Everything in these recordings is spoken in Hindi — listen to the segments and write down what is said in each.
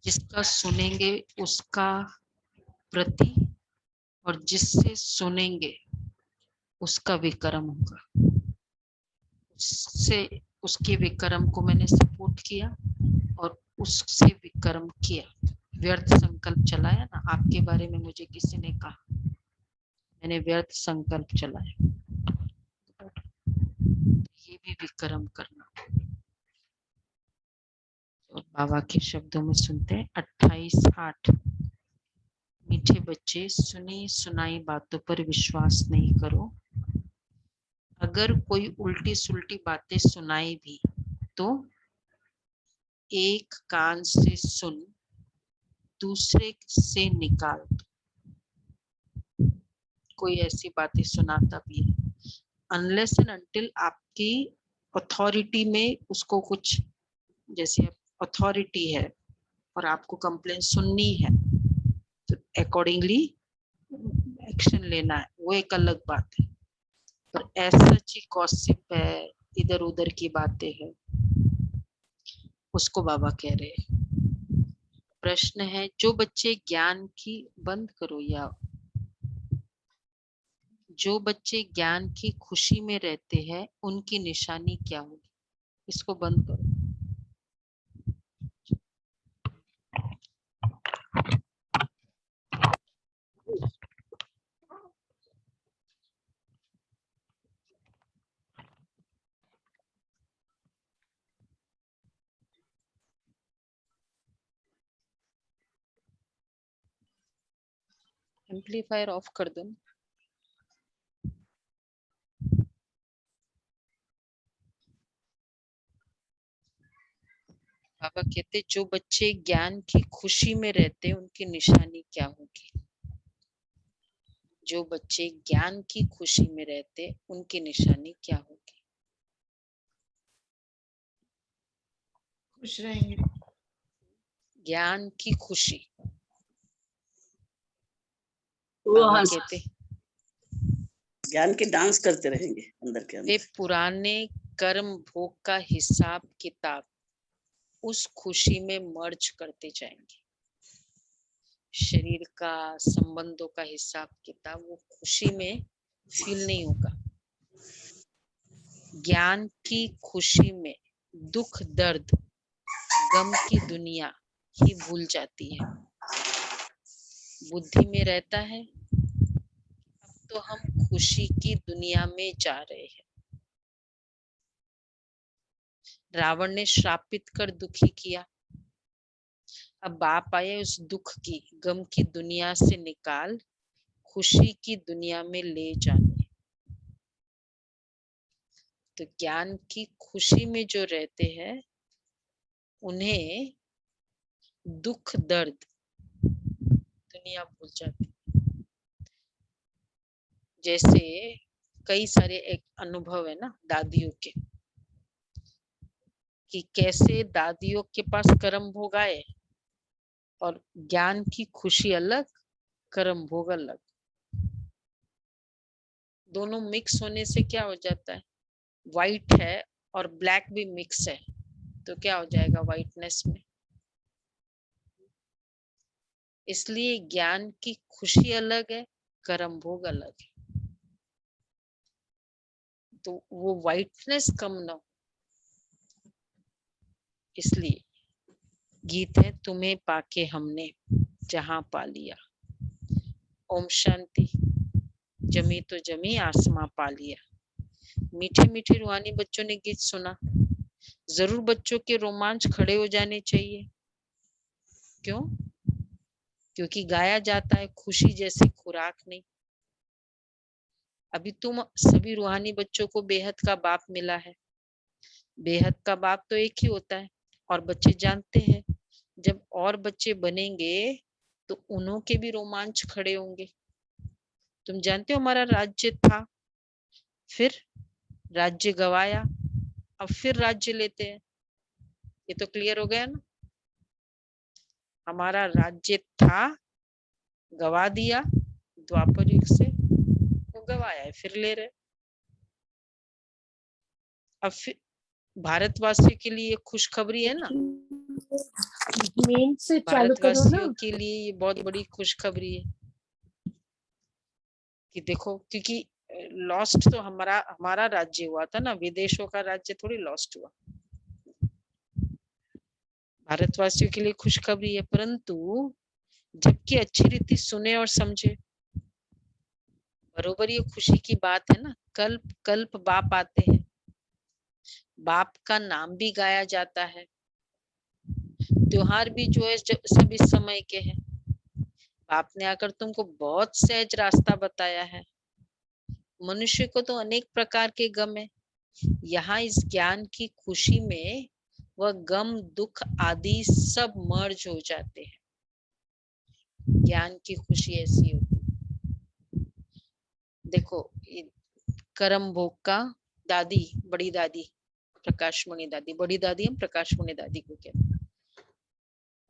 जिसका सुनेंगे उसका प्रति और जिससे सुनेंगे उसका विक्रम होगा। उससे उसके विक्रम को मैंने सपोर्ट किया और उससे विक्रम किया। व्यर्थ संकल्प चलाया ना, आपके बारे में मुझे किसी ने कहा, मैंने व्यर्थ संकल्प चलाया। ये भी विक्रम करना। और बाबा के शब्दों में सुनते हैं 28:8। मीठे बच्चे, सुनी सुनाई बातों पर विश्वास नहीं करो। अगर कोई उल्टी सुल्टी बातें सुनाए भी तो एक कान से सुन दूसरे से निकाल। कोई ऐसी बातें सुनाता भी है, अनलेस एंड अनटिल आपकी अथॉरिटी में उसको कुछ, जैसे अथॉरिटी है और आपको कंप्लेंट सुननी है तो अकॉर्डिंगली एक्शन लेना है, वो एक अलग बात है। पर ऐसा ही गॉसिप है, इधर उधर की बातें हैं, उसको बाबा कह रहे हैं। प्रश्न है, जो बच्चे ज्ञान की, बंद करो या, जो बच्चे ज्ञान की खुशी में रहते हैं उनकी निशानी क्या होगी? इसको बंद करो। एम्पलीफायर ऑफ कर दो। बाबा कहते जो बच्चे ज्ञान की खुशी में रहते हैं उनकी निशानी क्या होगी? जो बच्चे ज्ञान की खुशी में रहते उनकी निशानी क्या होगी? खुश रहेंगे। ज्ञान की खुशी। वो बाबा कहते ज्ञान के डांस करते रहेंगे अंदर के वे अंदर। पुराने कर्म भोग का हिसाब किताब उस खुशी में मर्ज करते जाएंगे। शरीर का, संबंधों का हिसाब किताब वो खुशी में फील नहीं होगा। ज्ञान की खुशी में दुख दर्द गम की दुनिया ही भूल जाती है। बुद्धि में रहता है अब तो हम खुशी की दुनिया में जा रहे हैं। रावण ने श्रापित कर दुखी किया, अब बाप आए उस दुख की गम की दुनिया से निकाल खुशी की दुनिया में ले जाने। तो ज्ञान की खुशी में जो रहते हैं उन्हें दुख दर्द दुनिया भूल जाती। जैसे कई सारे एक अनुभव है ना दादियों के, कि कैसे दादियों के पास कर्म भोग आए और ज्ञान की खुशी अलग, कर्म भोग अलग। दोनों मिक्स होने से क्या हो जाता है, व्हाइट है और ब्लैक भी मिक्स है तो क्या हो जाएगा व्हाइटनेस में। इसलिए ज्ञान की खुशी अलग है, कर्म भोग अलग है, तो वो व्हाइटनेस कम ना हो। इसलिए गीत है, तुम्हें पाके हमने जहां पा लिया। ओम शांति। जमी तो जमी आसमां पा लिया। मीठे मीठे रूहानी बच्चों ने गीत सुना, जरूर बच्चों के रोमांच खड़े हो जाने चाहिए। क्यों? क्योंकि गाया जाता है खुशी जैसी खुराक नहीं। अभी तुम सभी रूहानी बच्चों को बेहद का बाप मिला है। बेहद का बाप तो एक ही होता है और बच्चे जानते हैं जब और बच्चे बनेंगे तो उन्हों के भी रोमांच खड़े होंगे। तुम जानते हो हमारा राज्य था, फिर राज्य गवाया, अब फिर राज्य लेते हैं। ये तो क्लियर हो गया ना। हमारा राज्य था, गवा दिया द्वापर युग से, तो गवाया है फिर ले रहे। अब फिर भारतवासियों के लिए खुशखबरी है ना, मेन से चालू करो ना। भारतवासियों के लिए ये बहुत बड़ी खुशखबरी है कि देखो, क्योंकि लॉस्ट तो हमारा राज्य हुआ था ना, विदेशों का राज्य थोड़ी लॉस्ट हुआ। भारतवासियों के लिए खुशखबरी है, परंतु जबकि अच्छी रीति सुने और समझे। बरोबर ये खुशी की बात है ना। कल्प कल्प बाप आते हैं, बाप का नाम भी गाया जाता है, त्योहार भी जो है सब इस समय के हैं। बाप ने आकर तुमको बहुत सहज रास्ता बताया है। मनुष्य को तो अनेक प्रकार के गम है, यहाँ इस ज्ञान की खुशी में वह गम दुख आदि सब मर्ज हो जाते हैं। ज्ञान की खुशी ऐसी होती। देखो कर्म भोग का दादी, बड़ी दादी प्रकाशमणि दादी, बड़ी दादी हम प्रकाशमणि दादी को कहते हैं,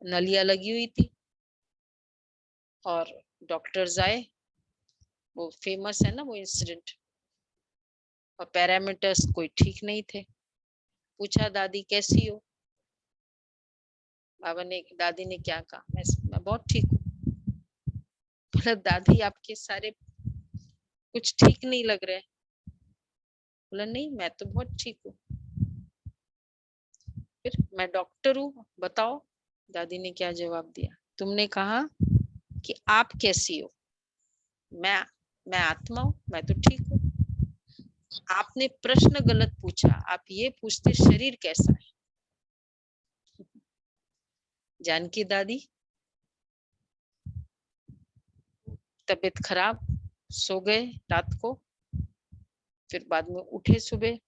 नलिया लगी हुई थी और डॉक्टर्स आए, वो फेमस है ना वो इंसिडेंट, और पैरामीटर्स कोई ठीक नहीं थे। पूछा दादी कैसी हो, दादी ने क्या कहा, मैं बहुत ठीक हूँ। बोला दादी आपके सारे कुछ ठीक नहीं लग रहे। बोला नहीं मैं तो बहुत ठीक हूँ। फिर मैं डॉक्टर हूँ, बताओ। दादी ने क्या जवाब दिया, तुमने कहा कि आप कैसी हो, मैं आत्मा हूँ, मैं तो ठीक हूँ। आपने प्रश्न गलत पूछा, आप ये पूछते शरीर कैसा है। जानकी दादी तबीयत खराब, सो गए रात को, फिर बाद में उठे सुबह।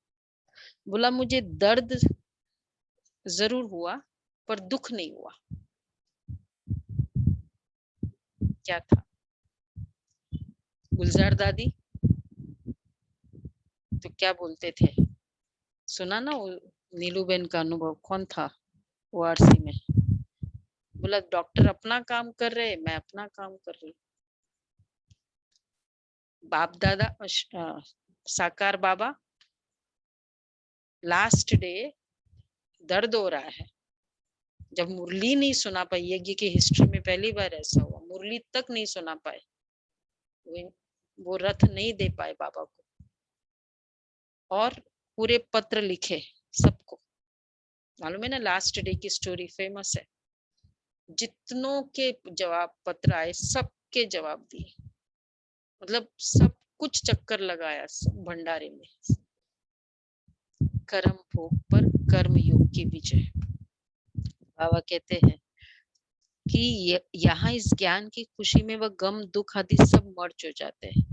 बोला मुझे दर्द जरूर हुआ पर दुख नहीं हुआ। क्या था? गुलजार दादी तो क्या बोलते थे, सुना ना वो नीलूबेन का अनुभव, कौन था ओआरसी में। बोला डॉक्टर अपना काम कर रहे, मैं अपना काम कर रही। बाप दादा साकार बाबा, लास्ट डे दर्द हो रहा है, जब मुरली नहीं सुना पाई, यज्ञ की हिस्ट्री में पहली बार ऐसा हुआ, मुरली तक नहीं सुना पाए, वो रथ नहीं दे पाए बाबा को, और पूरे पत्र लिखे सबको। मालूम है ना, लास्ट डे की स्टोरी फेमस है। जितनों के जवाब पत्र आए सबके जवाब दिए, मतलब सब कुछ चक्कर लगाया सब भंडारे में। कर्म भोग पर कर्म योग की विजय। बाबा कहते हैं कि यहाँ इस ज्ञान की खुशी में वह गम दुख आदि सब मर्ज हो जाते हैं।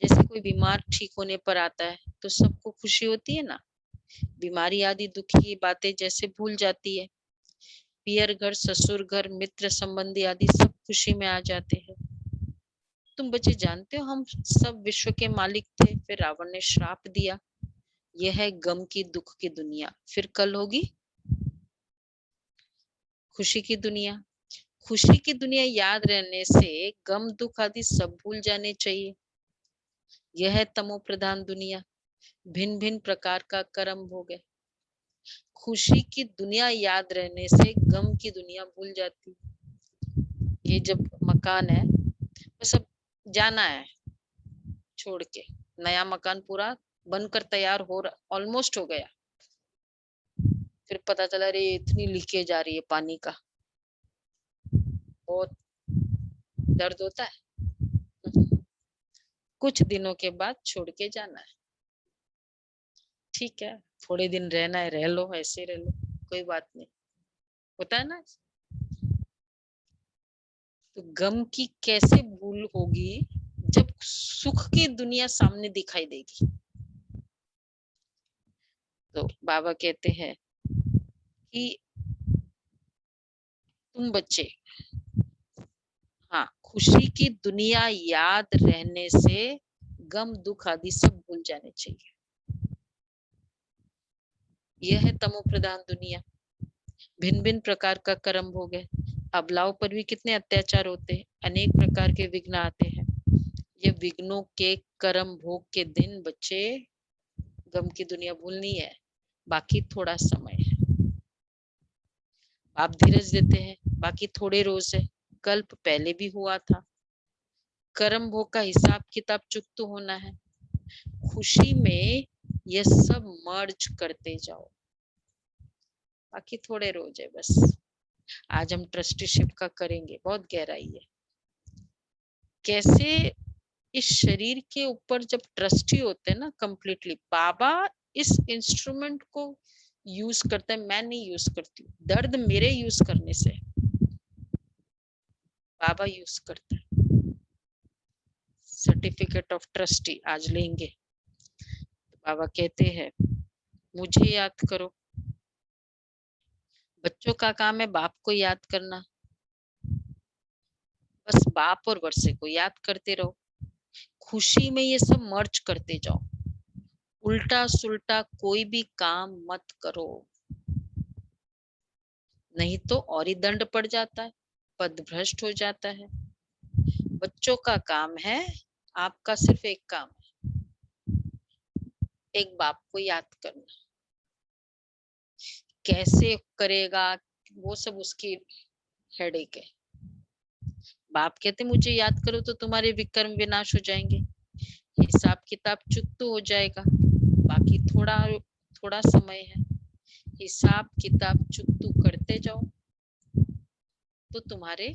जैसे कोई बीमार ठीक होने पर आता है तो सबको खुशी होती है ना, बीमारी आदि दुखी बातें जैसे भूल जाती है। पियर घर, ससुर घर, मित्र संबंधी आदि सब खुशी में आ जाते हैं। तुम बच्चे जानते हो हम सब विश्व के मालिक थे, फिर रावण ने श्राप दिया। यह है गम की दुख की दुनिया। फिर कल होगी खुशी की दुनिया। खुशी की दुनिया याद रहने से गम दुख आदि सब भूल जाने चाहिए। यह है तमो प्रधान दुनिया, भिन्न भिन्न प्रकार का कर्म भोग है। खुशी की दुनिया याद रहने से गम की दुनिया भूल जाती। ये जब मकान है तो सब जाना है छोड़ के, नया मकान पूरा बनकर तैयार हो रहा, ऑलमोस्ट हो गया, फिर पता चला रे इतनी लीकेज आ रही है पानी का, बहुत दर्द होता है। कुछ दिनों के बाद छोड़ के जाना है, ठीक है, थोड़े दिन रहना है रह लो, ऐसे रह लो, कोई बात नहीं, होता है ना। तो गम की कैसे भूल होगी जब सुख की दुनिया सामने दिखाई देगी। तो बाबा कहते हैं कि तुम बच्चे, हाँ, खुशी की दुनिया याद रहने से गम दुख आदि सब भूल जाने चाहिए। यह है तमो प्रधान दुनिया, भिन्न भिन्न प्रकार का कर्म भोग है। अबलाओं पर भी कितने अत्याचार होते हैं, अनेक प्रकार के विघ्न आते हैं। ये विघ्नों के कर्म भोग के दिन बच्चे गम की दुनिया भूलनी है। बाकी थोड़ा समय है। आप धीरज देते हैं, बाकी थोड़े रोज है। कल्प पहले भी हुआ था। कर्म भोग का हिसाब किताब चुकत होना है। खुशी में ये सब मर्ज करते जाओ, बाकी थोड़े रोज है बस। आज हम ट्रस्टीशिप का करेंगे, बहुत गहराई है। कैसे इस शरीर के ऊपर जब ट्रस्टी होते हैं ना कंप्लीटली, बाबा इस इंस्ट्रूमेंट को यूज करते हैं, मैं नहीं यूज करती हूँ। दर्द मेरे यूज करने से, बाबा यूज करते हैं। सर्टिफिकेट ऑफ ट्रस्टी आज लेंगे। बाबा कहते हैं मुझे याद करो। बच्चों का काम है बाप को याद करना, बस बाप और वर्षे को याद करते रहो। खुशी में ये सब मर्ज करते जाओ। उल्टा सुल्टा कोई भी काम मत करो, नहीं तो और ही दंड पड़ जाता है, पद भ्रष्ट हो जाता है। बच्चों का काम है, आपका सिर्फ एक काम है, एक बाप को याद करना। कैसे करेगा वो सब उसकी हेडेक है। बाप कहते मुझे याद करो तो तुम्हारे विकर्म विनाश हो जाएंगे, हिसाब किताब चुकत हो जाएगा, बाकी थोड़ा समय है। हिसाब किताब चुकत करते जाओ तो तुम्हारे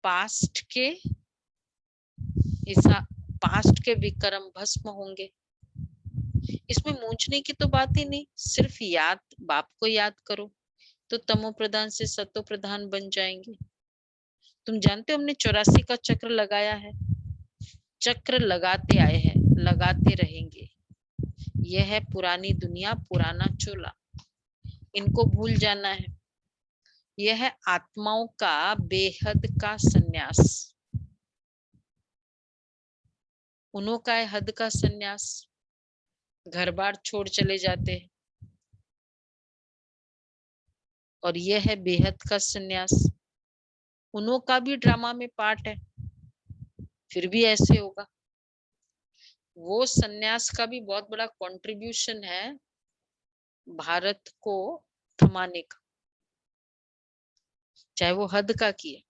पास्ट के विक्रम भस्म होंगे। इसमें मूंझने की तो बात ही नहीं, सिर्फ याद, बाप को याद करो तो तमो प्रधान से सतो प्रधान बन जाएंगे। तुम जानते हो हमने 84 का चक्र लगाया है, चक्र लगाते आए हैं, लगाते रहेंगे। यह है पुरानी दुनिया, पुराना चोला, इनको भूल जाना है। यह है आत्माओं का बेहद का सन्यास, उन्हों का है हद का सन्यास। घर बार छोड़ चले जाते हैं, और यह है बेहद का सन्यास। उन्हों का भी ड्रामा में पार्ट है, फिर भी ऐसे होगा। वो सन्यास का भी बहुत बड़ा कंट्रीब्यूशन है भारत को थमाने का, चाहे वो हद का किए।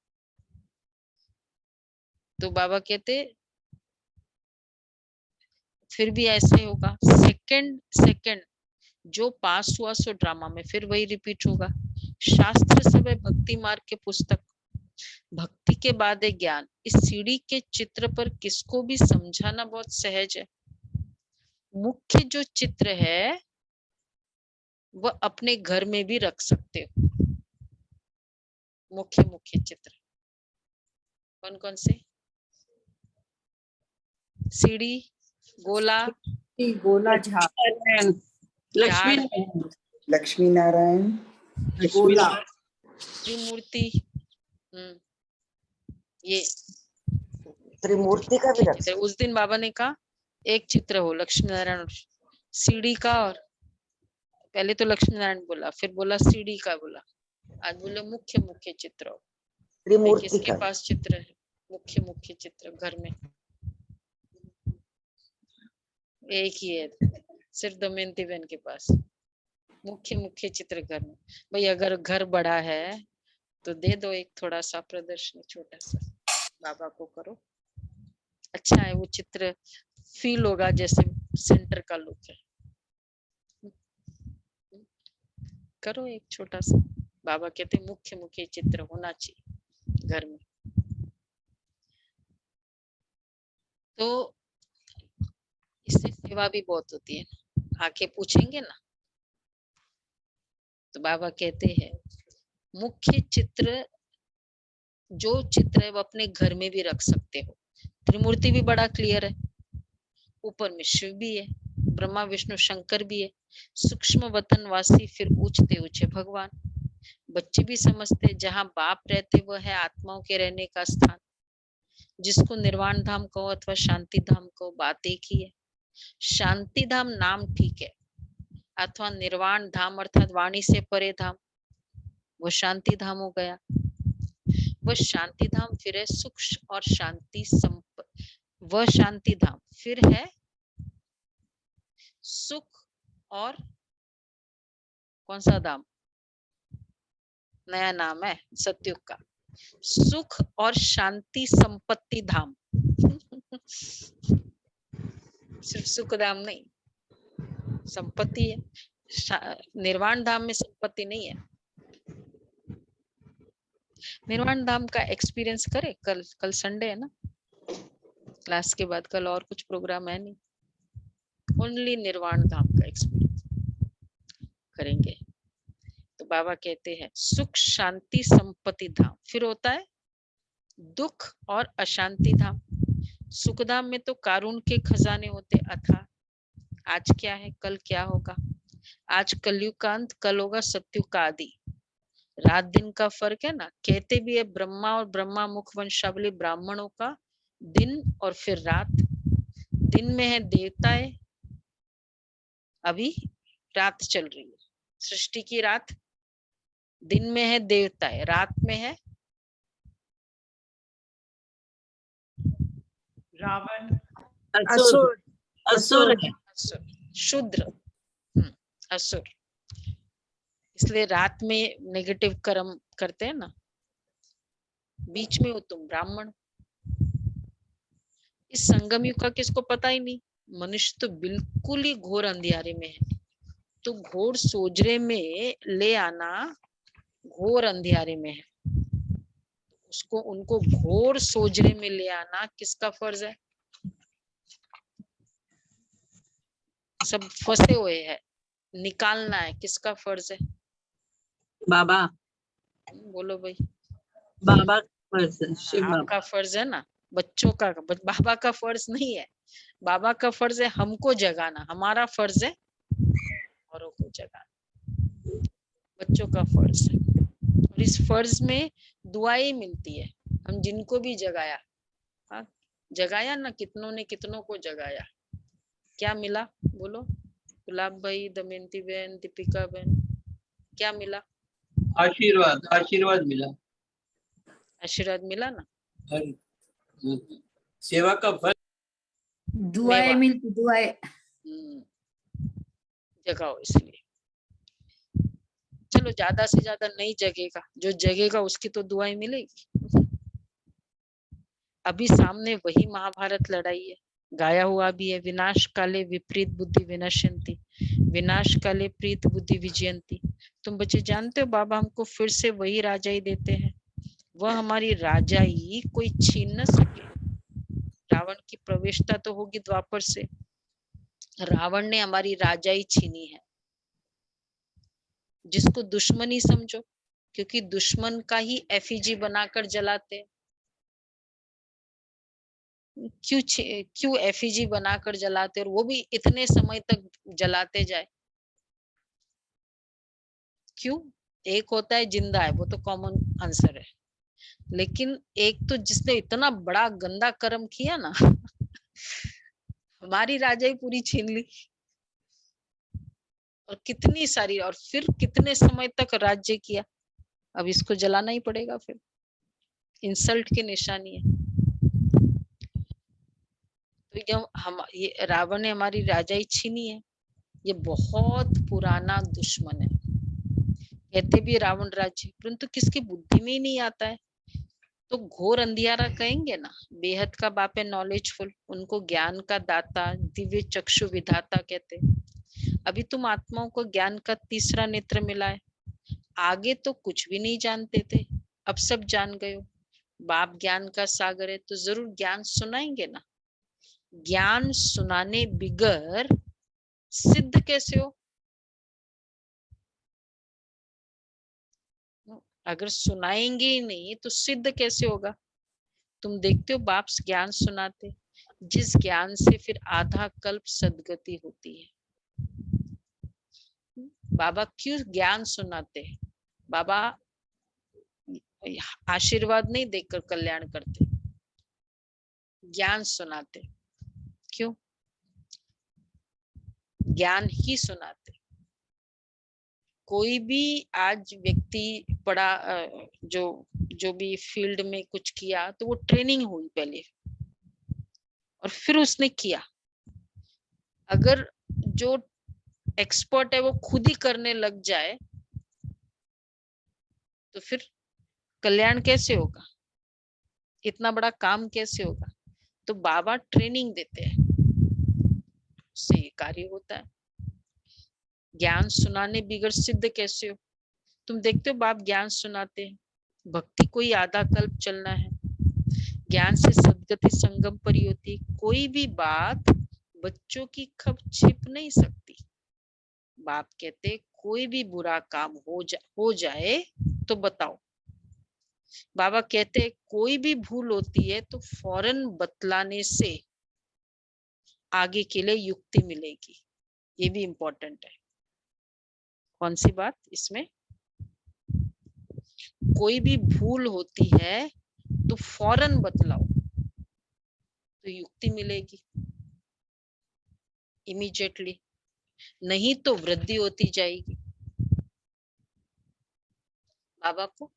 तो बाबा कहते फिर भी ऐसे होगा। सेकंड जो पास हुआ सो ड्रामा में फिर वही रिपीट होगा। शास्त्र सब है भक्ति मार्ग के पुस्तक, भक्ति के बाद है ज्ञान। इस सीढ़ी के चित्र पर किसको भी समझाना बहुत सहज है। मुख्य जो चित्र है वह अपने घर में भी रख सकते हो। मुख्य चित्र कौन कौन से? सीढ़ी, गोला, गोला, झाड़, लक्ष्मी नारायण, गोला, त्रिमूर्ति। ये त्रिमूर्ति का भी चित्र उस दिन बाबा ने कहा एक चित्र हो लक्ष्मी नारायण सीढ़ी का, और पहले तो लक्ष्मी नारायण बोला, फिर बोला सीढ़ी का बोला, आज बोले मुख्य चित्र हो। त्रिमूर्ति किसके का पास चित्र है? मुख्य चित्र घर में एक ही है, सिर्फ दमयंती बहन के पास मुख्य चित्र घर में। भाई अगर घर बड़ा है तो दे दो एक थोड़ा सा प्रदर्शनी, छोटा सा बाबा को करो। अच्छा है वो चित्र, फील होगा जैसे सेंटर का लुक है। करो एक छोटा सा। बाबा कहते मुख्य चित्र होना चाहिए घर में। तो इससे सेवा भी बहुत होती है ना, आके पूछेंगे ना। तो बाबा कहते हैं मुख्य चित्र, जो चित्र है वो अपने घर में भी रख सकते हो। त्रिमूर्ति भी बड़ा क्लियर है, ऊपर में शिव भी है, ब्रह्मा विष्णु शंकर भी है, सूक्ष्म वतनवासी, फिर ऊंचते ऊंचे भगवान। बच्चे भी समझते जहां बाप रहते वह है आत्माओं के रहने का स्थान, जिसको निर्वाण धाम कहो अथवा शांति धाम कहो, बात एक ही है। शांति धाम नाम ठीक है, अथवा निर्वाण धाम अर्थात वाणी से परे धाम, वो शांति धाम हो गया। वह शांति धाम फिर है सुख और शांति वह शांति धाम फिर है सुख और कौन सा धाम? नया नाम है सतयुग का। सुख और शांति संपत्ति धाम। सिर्फ सुख धाम नहीं, संपत्ति है। निर्वाण धाम में संपत्ति नहीं है। निर्वाण धाम का एक्सपीरियंस करे। कल संडे है ना, क्लास के बाद कल और कुछ प्रोग्राम है नहीं, ओनली निर्वाण धाम का एक्सपीरियंस करेंगे। तो बाबा कहते हैं सुख शांति संपत्ति धाम। फिर होता है दुख और अशांति धाम। सुख धाम में तो कारुण्य के खजाने होते अथा। आज क्या है, कल क्या होगा। आज कलयुग का अंत, कल होगा सतयुग का आदि। रात दिन का फर्क है ना। कहते भी है ब्रह्मा और ब्रह्मा मुख वंशावली ब्राह्मणों का दिन और फिर रात। दिन में है देवताएं, अभी रात चल रही है सृष्टि की रात। दिन में है देवताएं, रात में है रावण, असुर, असुर है। असुर, शूद्र, असुर। इसलिए रात में नेगेटिव कर्म करते हैं ना। बीच में हो तुम ब्राह्मण। इस संगम युग का किसको पता ही नहीं। मनुष्य तो बिल्कुल ही घोर अंधियारे में है। तो घोर सोजरे में ले आना घोर अंधियारे में है। उसको उनको घोर सोजरे में ले आना किसका फर्ज है? सब फंसे हुए हैं, निकालना है किसका फर्ज है? बाबा, बोलो भाई। बाबा का फर्ज है, शिव बाबा। आपका फर्ज है ना, बच्चों का। बाबा का फर्ज नहीं है। बाबा का फर्ज है हमको जगाना, हमारा फर्ज है औरों को जगाना। बच्चों का फर्ज है। और इस फर्ज में दुआएं मिलती है। हम जिनको भी जगाया, हाँ जगाया ना, कितनों ने कितनों को जगाया, क्या मिला बोलो? गुलाब भाई, दमयंती बहन, दीपिका बहन, क्या मिला? आशीर्वाद, आशीर्वाद मिला। आशीर्वाद मिला ना। सेवा का फल, दुआएं मिलती, दुआएं। जगाओ। इसलिए चलो ज्यादा से ज्यादा नहीं जगेगा, जो जगेगा उसकी तो दुआएं मिलेगी। अभी सामने वही महाभारत लड़ाई है, गाया हुआ भी है। विनाश काले विपरीत बुद्धि विनश्यन्ति, विनाश काले प्रीत बुद्धि विजयंती। तुम बच्चे जानते हो बाबा हमको फिर से वही राजाई देते हैं। वह हमारी राजाई कोई छीन न सके। रावण की प्रवेशता तो होगी द्वापर से। रावण ने हमारी राजाई छीनी है। जिसको दुश्मनी समझो, क्योंकि दुश्मन का ही एफिजी बनाकर जलाते। क्यों एफिजी बनाकर जलाते, और वो भी इतने समय तक जलाते जाए? क्यों? एक होता है जिंदा है, वो तो कॉमन आंसर है। लेकिन एक तो जिसने इतना बड़ा गंदा कर्म किया ना, हमारी राजाई पूरी छीन ली। और कितनी सारी, और फिर कितने समय तक राज्य किया। अब इसको जलाना ही पड़ेगा। फिर इंसल्ट की निशानी है। तो जब हम ये रावण ने हमारी राजाई छीनी है, ये बहुत पुराना दुश्मन है। कहते भी रावण राज्य, परंतु किसकी बुद्धि में ही नहीं आता है। तो घोर अंधियारा कहेंगे ना। बेहद का बाप है नॉलेजफुल, उनको ज्ञान का दाता, दिव्य चक्षु विधाता कहते। अभी तुम आत्माओं को ज्ञान का तीसरा नेत्र मिला है। आगे तो कुछ भी नहीं जानते थे, अब सब जान गए हो। बाप ज्ञान का सागर है, तो जरूर ज्ञान सुनाएंगे ना। ज्ञान सुनाने बिगर सिद्ध कैसे हो? अगर सुनाएंगे ही नहीं तो सिद्ध कैसे होगा? तुम देखते हो बाप ज्ञान सुनाते, जिस ज्ञान से फिर आधा कल्प सदगति होती है। बाबा क्यों ज्ञान सुनाते? बाबा आशीर्वाद नहीं देकर कल्याण करते, ज्ञान सुनाते। क्यों? ज्ञान ही सुनाते। कोई भी आज व्यक्ति पढ़ा, जो भी फील्ड में कुछ किया, तो वो ट्रेनिंग हुई पहले और फिर उसने किया। अगर जो एक्सपर्ट है वो खुद ही करने लग जाए तो फिर कल्याण कैसे होगा, इतना बड़ा काम कैसे होगा। तो बाबा ट्रेनिंग देते हैं, उससे ये कार्य होता है। ज्ञान सुनाने बिगड़ सिद्ध कैसे हो, तुम देखते हो बाप ज्ञान सुनाते हैं, भक्ति कोई आधा कल्प चलना है, ज्ञान से सदगति संगम परी होती, कोई भी बात बच्चों की खप छिप नहीं सकती। बाप कहते कोई भी बुरा काम हो जाए तो बताओ। बाबा कहते कोई भी भूल होती है तो फौरन बतलाने से आगे के लिए युक्ति मिलेगी। ये भी इम्पोर्टेंट है। कौन सी बात इसमें, कोई भी भूल होती है तो फौरन बतलाओ तो युक्ति मिलेगी इमीडिएटली, नहीं तो वृद्धि होती जाएगी। बाबा को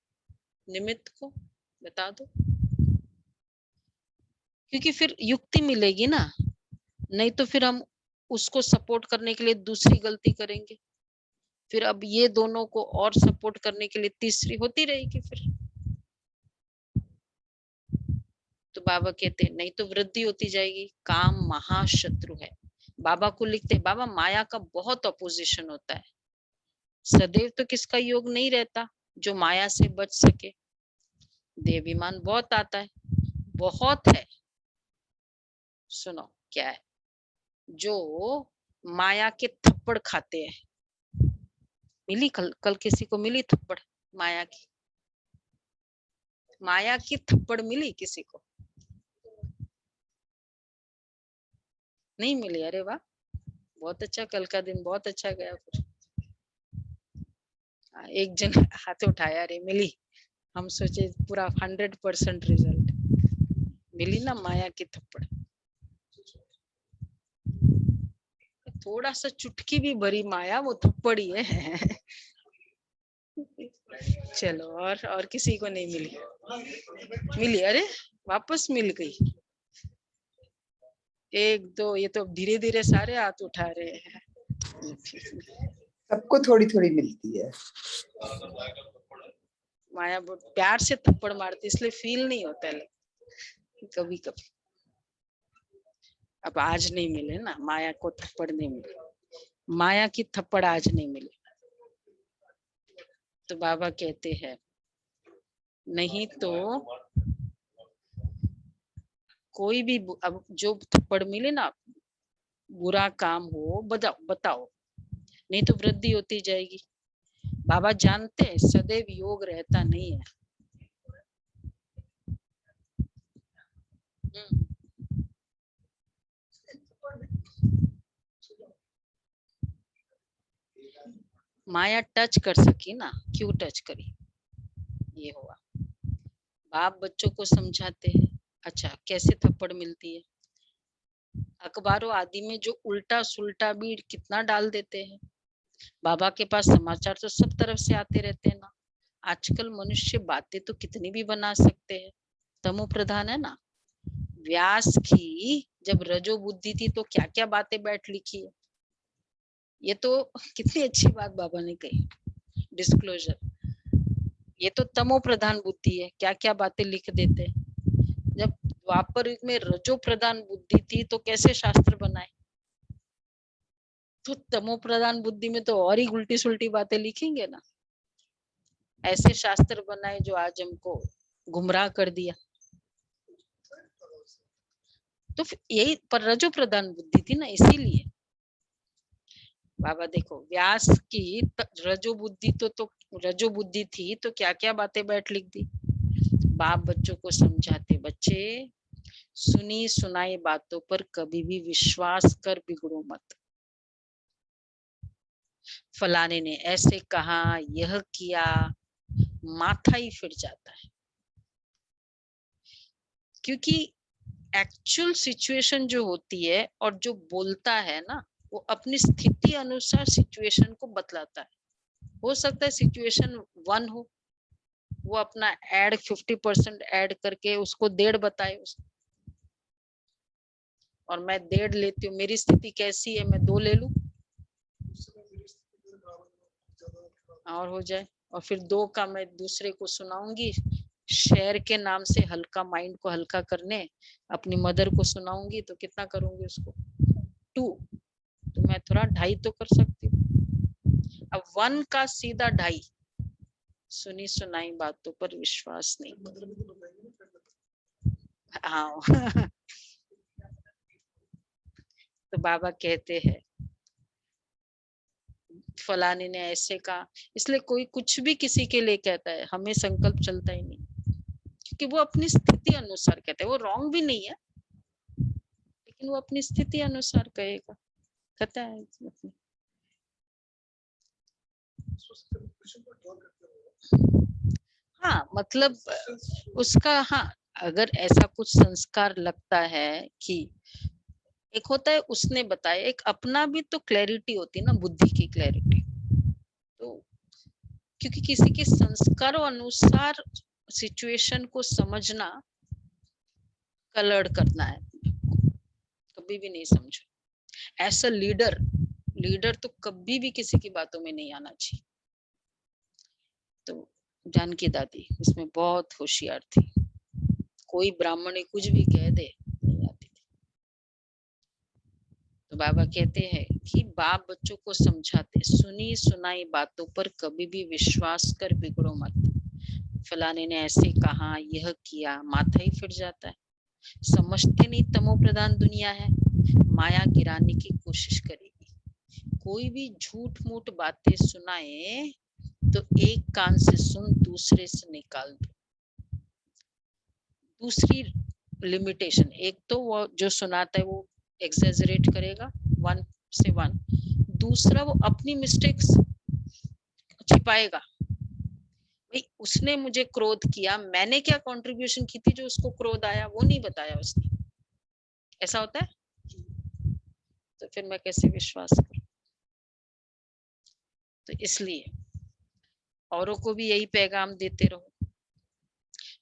निमित्त को बता दो, क्योंकि फिर युक्ति मिलेगी ना, नहीं तो फिर हम उसको सपोर्ट करने के लिए दूसरी गलती करेंगे, फिर अब ये दोनों को और सपोर्ट करने के लिए तीसरी होती रहेगी फिर। तो बाबा कहते नहीं तो वृद्धि होती जाएगी। काम महाशत्रु है। बाबा को लिखते बाबा माया का बहुत अपोजिशन होता है, सदैव तो किसका योग नहीं रहता जो माया से बच सके। देवाभिमान बहुत आता है, बहुत है। सुनो क्या है, जो माया के थप्पड़ खाते हैं। मिली कल किसी को मिली थप्पड़, माया की थप्पड़ मिली किसी को नहीं मिली। अरे वाह, बहुत अच्छा, कल का दिन बहुत अच्छा गया। फिर एक जन हाथ उठाया, अरे मिली। हम सोचे पूरा 100% रिजल्ट मिली ना, माया की थप्पड़। थोड़ा सा चुटकी भी भरी माया, वो थप्पड़ ही है। चलो, और किसी को नहीं मिली। अरे वापस मिल गई। एक दो, ये तो धीरे धीरे सारे हाथ उठा रहे हैं। सबको थोड़ी थोड़ी मिलती है। माया प्यार से थप्पड़ मारती, इसलिए फील नहीं होता है कभी कभी। अब आज नहीं मिले ना, माया को थप्पड़ नहीं मिले, माया की थप्पड़ आज नहीं मिले। तो बाबा कहते हैं नहीं तो कोई भी अब जो थप्पड़ मिले ना, बुरा काम हो बताओ, नहीं तो वृद्धि होती जाएगी। बाबा जानते हैं सदैव योग रहता नहीं है। माया टच कर सकी ना, क्यों टच करी, ये हुआ। बाप बच्चों को समझाते हैं। अच्छा, कैसे थप्पड़ मिलती है, अखबारों आदि में जो उल्टा सुल्टा भी कितना डाल देते हैं। बाबा के पास समाचार तो सब तरफ से आते रहते हैं ना। आजकल मनुष्य बातें तो कितनी भी बना सकते हैं, तमो प्रधान है ना। व्यास की जब रजो बुद्धि थी तो क्या क्या बातें बैठ लिखी है। ये तो कितनी अच्छी बात बाबा ने कही, डिस्क्लोजर। ये तो तमो प्रधान बुद्धि है, क्या क्या बातें लिख देते हैं। जब द्वापर युग में रजो प्रधान बुद्धि थी तो कैसे शास्त्र बनाए। तो तमो प्रधान बुद्धि में तो और ही उल्टी सुल्टी बातें लिखेंगे ना। ऐसे शास्त्र बनाए जो आज हमको गुमराह कर दिया। तो यही पर रजो प्रधान बुद्धि थी ना, इसीलिए बाबा देखो व्यास की रजो बुद्धि तो रजो बुद्धि थी तो क्या क्या बातें बैठ लिख दी। बाप बच्चों को समझाते, बच्चे सुनी सुनाई बातों पर कभी भी विश्वास कर बिगड़ो मत। फलाने ने ऐसे कहा, यह किया, माथा ही फिर जाता है। क्योंकि एक्चुअल सिचुएशन जो होती है और जो बोलता है ना, वो अपनी स्थिति अनुसार सिचुएशन को बतलाता है। हो सकता है सिचुएशन 1 हो, वो अपना ऐड 50% ऐड करके उसको 1.5 बताए उसको। और मैं 1.5 लेती हूँ, मेरी स्थिति कैसी है, मैं 2 ले लूं और हो जाए। और फिर 2 का मैं दूसरे को सुनाऊंगी, शेयर के नाम से हल्का, माइंड को हल्का करने अपनी मदर को सुनाऊंगी, तो कितना करूंगी उसको 2, तो मैं थोड़ा 2.5 तो कर सकती हूँ। अब 1 का सीधा 2.5, सुनी सुनाई बातों पर विश्वास नहीं करो। हाँ तो बाबा कहते हैं फलाने ने ऐसे कहा, इसलिए कोई कुछ भी किसी के लिए कहता है, हमें संकल्प चलता ही नहीं, क्योंकि वो अपनी स्थिति अनुसार कहते हैं। वो रॉन्ग भी नहीं है, लेकिन वो अपनी स्थिति अनुसार कहेगा, कहता है। हाँ मतलब उसका, हाँ अगर ऐसा कुछ संस्कार लगता है कि एक होता है उसने बताया, एक अपना भी तो क्लैरिटी होती है ना, बुद्धि की क्लैरिटी। तो क्योंकि किसी के संस्कारों अनुसार सिचुएशन को समझना कलर्ड करना है, कभी भी नहीं समझो। एज अ लीडर तो कभी भी किसी की बातों में नहीं आना चाहिए। तो जानकी दादी इसमें बहुत होशियार थी, कोई ब्राह्मण कुछ भी कह दे नहीं आती थी। तो बाबा कहते हैं कि बाप बच्चों को समझाते, सुनी सुनाई बातों पर कभी भी विश्वास कर बिगड़ो मत। फलाने ने ऐसे कहा, यह किया, माथा ही फिर जाता है। समझते नहीं तमो प्रधान दुनिया है, माया गिराने की कोशिश करेगी। कोई भी झूठ मूठ बातें सुनाए तो एक कान से सुन, दूसरे से निकाल दो। दूसरी लिमिटेशन, एक तो वो जो सुनाता है वो एक्सेजरेट करेगा 1 से 1, दूसरा वो अपनी मिस्टेक्स छिपाएगा। भाई उसने मुझे क्रोध किया, मैंने क्या कंट्रीब्यूशन की थी जो उसको क्रोध आया, वो नहीं बताया उसने। ऐसा होता है, तो फिर मैं कैसे विश्वास करूं? तो इसलिए औरों को भी यही पैगाम देते रहो।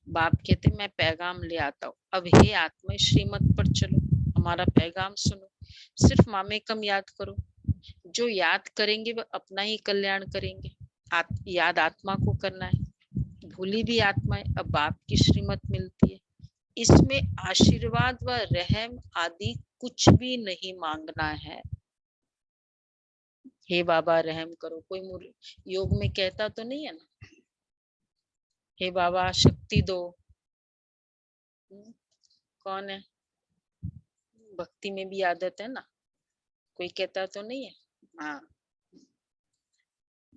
बाप कहते मैं पैगाम ले आता हूँ, अब हे आत्मा श्रीमत पर चलो, हमारा पैगाम सुनो, सिर्फ मामे कम याद करो। जो याद करेंगे वह अपना ही कल्याण करेंगे। याद आत्मा को करना है, भूली भी आत्मा है। अब बाप की श्रीमत मिलती है, इसमें आशीर्वाद व रहम आदि कुछ भी नहीं मांगना है। हे बाबा रहम करो, कोई योग में कहता तो नहीं है ना, हे बाबा शक्ति दो। कौन है? भक्ति में भी आदत है ना, कोई कहता तो नहीं है। हाँ,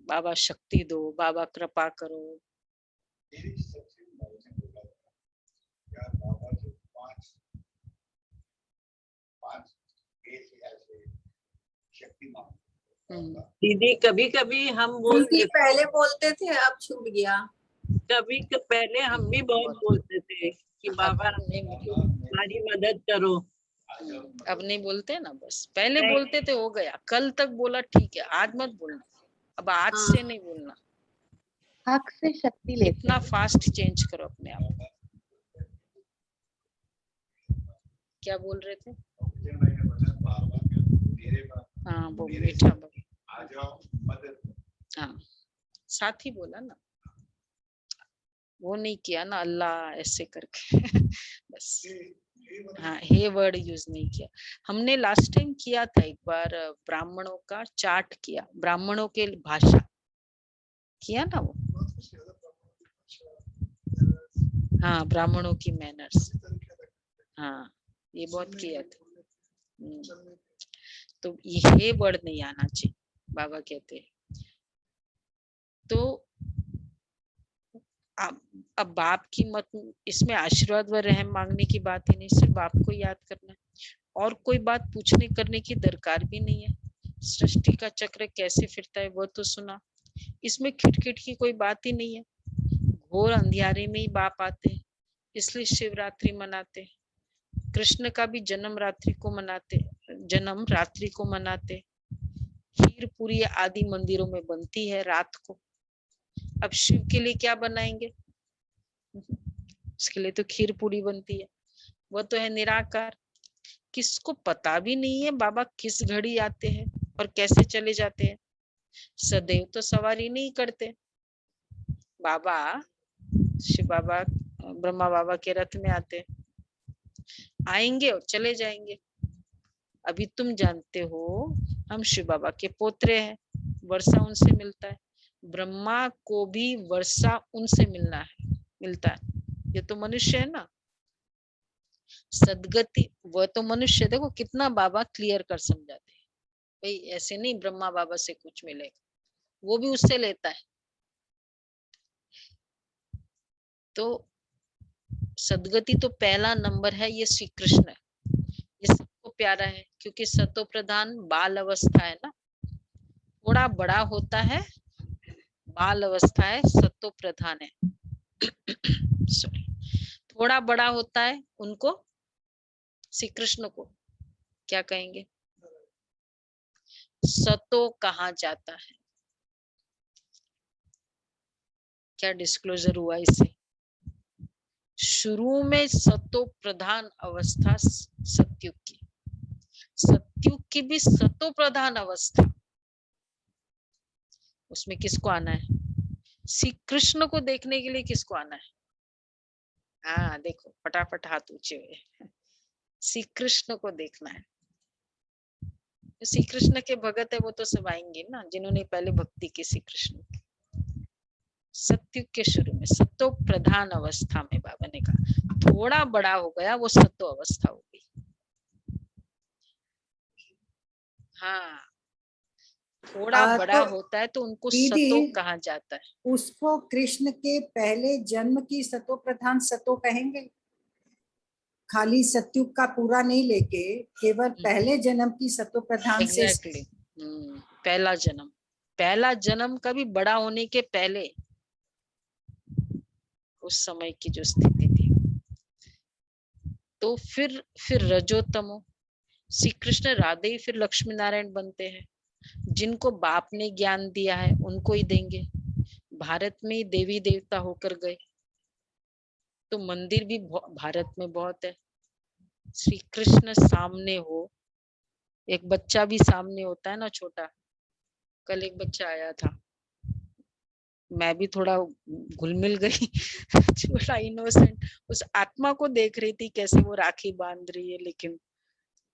बाबा शक्ति दो, बाबा कृपा करो। दीदी कभी कभी हम दीदी पहले बोलते थे, अब छूट गया। पहले हम भी बहुत बोलते थे कि बाबा हमारी मदद करो। अब नहीं बोलते ना, बस पहले बोलते थे, हो गया। कल तक बोला ठीक है, आज मत बोलना, अब आज से नहीं बोलना। हक से शक्ति लेते इतना फास्ट चेंज करो अपने आप। क्या बोल रहे थे? हाँ वो मीठा हाँ साथ ही बोला ना, वो नहीं किया ना अल्लाह ऐसे करके बस। हाँ हे वर्ड यूज नहीं किया। हमने लास्ट टाइम किया था एक बार, ब्राह्मणों का चार्ट किया, ब्राह्मणों के भाषा किया ना वो। हाँ ब्राह्मणों की मैनर्स, हाँ ये बहुत किया था। तो ये वर्ड नहीं आना चाहिए, बाबा कहते हैं। तो अब बाप की मत, इसमें आशीर्वाद व रहम मांगने की बात ही नहीं, सिर्फ बाप को याद करना है, और कोई बात पूछने करने की दरकार भी नहीं है। सृष्टि का चक्र कैसे फिरता है वो तो सुना, इसमें खिटखिट की कोई बात ही नहीं है। घोर अंधियारे में ही बाप आते हैं, इसलिए शिवरात्रि मनाते। कृष्ण का भी जन्म रात्रि को मनाते। खीर पूरी आदि मंदिरों में बनती है रात को। अब शिव के लिए क्या बनाएंगे? उसके लिए तो खीर पूरी बनती है, वो तो है निराकार। किसको पता भी नहीं है बाबा किस घड़ी आते हैं और कैसे चले जाते हैं। सदैव तो सवारी नहीं करते, बाबा, शिव बाबा ब्रह्मा बाबा के रथ में आते, आएंगे और चले जाएंगे। अभी तुम जानते हो हम शिव बाबा के पोतरे हैं, वर्षा उनसे मिलता है, ब्रह्मा को भी वर्षा उनसे मिलता है। ये तो मनुष्य है ना, सदगति, वह तो मनुष्य, देखो कितना बाबा क्लियर कर समझाते हैं, भाई ऐसे नहीं ब्रह्मा बाबा से कुछ मिलेगा, वो भी उससे लेता है। तो सदगति तो पहला नंबर है, ये श्री कृष्ण है, ये सबको प्यारा है, क्योंकि सतो प्रधान बाल अवस्था है ना, थोड़ा बड़ा होता है बाल अवस्था है, सतो प्रधान है सॉरी, थोड़ा बड़ा होता है उनको, श्री कृष्ण को क्या कहेंगे, सतो कहा जाता है। क्या डिस्क्लोजर हुआ इससे? शुरू में सतो प्रधान अवस्था सत्युग की, सत्युग की भी सतो प्रधान अवस्था, उसमें किसको आना है? श्री कृष्ण को देखने के लिए किसको आना है? हाँ देखो, फटाफट हाथ ऊंचे हुए, श्री कृष्ण को देखना है। श्री कृष्ण के भगत है वो तो सब आएंगे ना, जिन्होंने पहले भक्ति की श्री कृष्ण की। सत्युग के शुरू में सतो प्रधान अवस्था में बाबा ने कहा, थोड़ा बड़ा हो गया वो सतो अवस्था हो गई। हाँ, थोड़ा बड़ा होता है तो उनको सतो कहा जाता है। उसको कृष्ण के पहले जन्म की सतो प्रधान सतो कहेंगे, खाली सत्युग का पूरा नहीं लेके केवल पहले जन्म की सतो प्रधान से। एग्जैक्टली, पहला जन्म का भी बड़ा होने के पहले, उस समय की जो स्थिति थी। तो फिर रजोतमो, श्री कृष्ण राधे ही फिर लक्ष्मी नारायण बनते हैं, जिनको बाप ने ज्ञान दिया है उनको ही देंगे। भारत में देवी देवता होकर गए, तो मंदिर भी भारत में बहुत है। श्री कृष्ण सामने हो, एक बच्चा भी सामने होता है ना छोटा, कल एक बच्चा आया था, मैं भी थोड़ा घुल-मिल गई छोटा इनोसेंट, उस आत्मा को देख रही थी कैसे वो राखी बांध रही है, लेकिन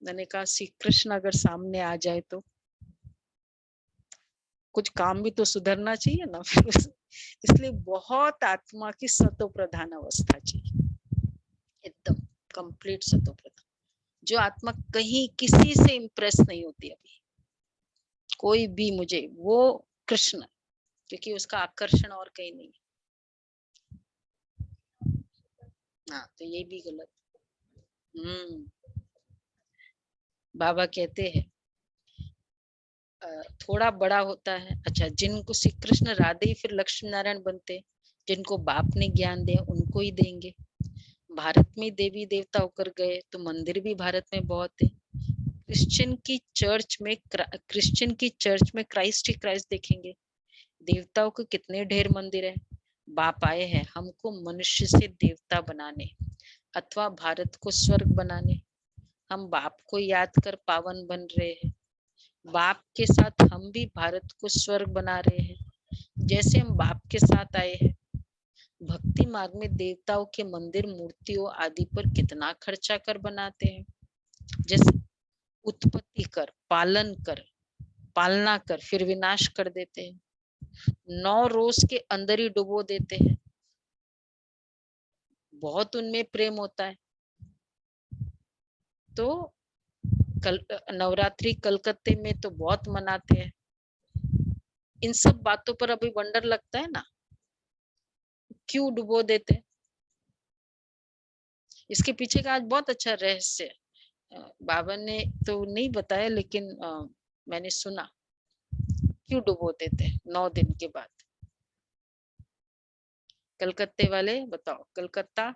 मैंने कहा श्री कृष्ण अगर सामने आ जाए तो कुछ काम भी तो सुधरना चाहिए ना इसलिए बहुत आत्मा की सतो प्रधान अवस्था चाहिए, एकदम कंप्लीट सतो प्रधान, जो आत्मा कहीं किसी से इम्प्रेस नहीं होती अभी, कोई भी मुझे, वो कृष्ण, क्योंकि उसका आकर्षण और कहीं नहीं। हाँ, तो ये भी गलत। बाबा कहते हैं थोड़ा बड़ा होता है। अच्छा, जिनको श्री कृष्ण राधे ही फिर लक्ष्मी नारायण बनते, जिनको बाप ने ज्ञान दिया उनको ही देंगे। भारत में देवी देवता होकर गए तो मंदिर भी भारत में बहुत है। क्रिश्चियन की चर्च में क्राइस्ट ही क्राइस्ट देखेंगे। देवताओं के कितने ढेर मंदिर है। बाप आए हैं हमको मनुष्य से देवता बनाने अथवा भारत को स्वर्ग बनाने। हम बाप को याद कर पावन बन रहे हैं, बाप के साथ हम भी भारत को स्वर्ग बना रहे हैं। जैसे हम बाप के साथ आए हैं, भक्ति मार्ग में देवताओं के मंदिर मूर्तियों आदि पर कितना खर्चा कर बनाते हैं। जैसे उत्पत्ति कर, पालन कर, पालना कर, फिर विनाश कर देते हैं। 9 रोज के अंदर ही डुबो देते हैं। बहुत उनमें प्रेम होता है। तो नवरात्रि कलकत्ते में तो बहुत मनाते हैं। इन सब बातों पर अभी वंडर लगता है ना, क्यों डुबो देते हैं? इसके पीछे का आज बहुत अच्छा रहस्य है। बाबा ने तो नहीं बताया, लेकिन मैंने सुना क्यों डुबो देते हैं 9 दिन के बाद। कलकत्ते वाले बताओ, कलकत्ता